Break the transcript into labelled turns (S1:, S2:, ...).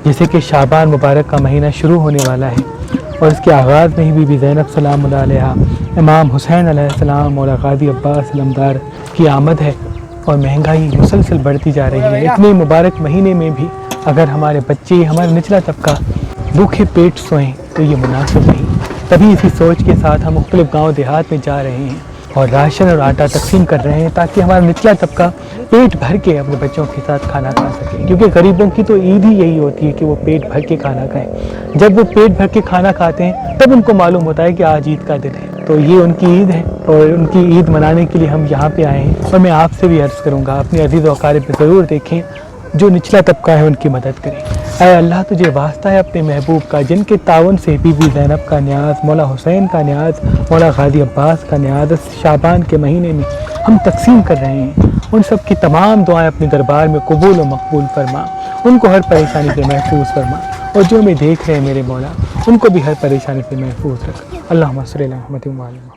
S1: جیسے کہ شعبان مبارک کا مہینہ شروع ہونے والا ہے اور اس کے آغاز میں ہی بی بی زینب سلام اللہ علیہا، امام حسین علیہ السلام، مولا غازی عباس علمدار کی آمد ہے، اور مہنگائی مسلسل بڑھتی جا رہی ہے۔ اتنے مبارک مہینے میں بھی اگر ہمارے بچے، ہمارا نچلا طبقہ بھوکے پیٹ سوئیں تو یہ مناسب نہیں۔ تبھی اسی سوچ کے ساتھ ہم مختلف گاؤں دیہات میں جا رہے ہیں اور راشن اور آٹا تقسیم کر رہے ہیں تاکہ ہمارا نچلا طبقہ پیٹ بھر کے اپنے بچوں کے ساتھ کھانا کھا سکے، کیونکہ غریبوں کی تو عید ہی یہی ہوتی ہے کہ وہ پیٹ بھر کے کھانا کھائیں۔ جب وہ پیٹ بھر کے کھانا کھاتے ہیں تب ان کو معلوم ہوتا ہے کہ آج عید کا دن ہے، تو یہ ان کی عید ہے اور ان کی عید منانے کے لیے ہم یہاں پہ آئے ہیں۔ اور میں آپ سے بھی عرض کروں گا اپنے عزیز و اقارب پہ ضرور دیکھیں، جو نچلا طبقہ ہے ان کی مدد کریں۔ اے اللہ تجھے واسطہ ہے اپنے محبوب کا، جن کے تعاون سے بی بی زینب کا نیاز، مولا حسین کا نیاز، مولا غازی عباس کا نیاز شعبان کے مہینے میں ہم تقسیم کر رہے ہیں، ان سب کی تمام دعائیں اپنے دربار میں قبول و مقبول فرما، ان کو ہر پریشانی سے محفوظ فرما، اور جو ہمیں دیکھ رہے ہیں میرے مولا ان کو بھی ہر پریشانی سے محفوظ رکھ۔ اللہم صلی علی محمد و علی محمد۔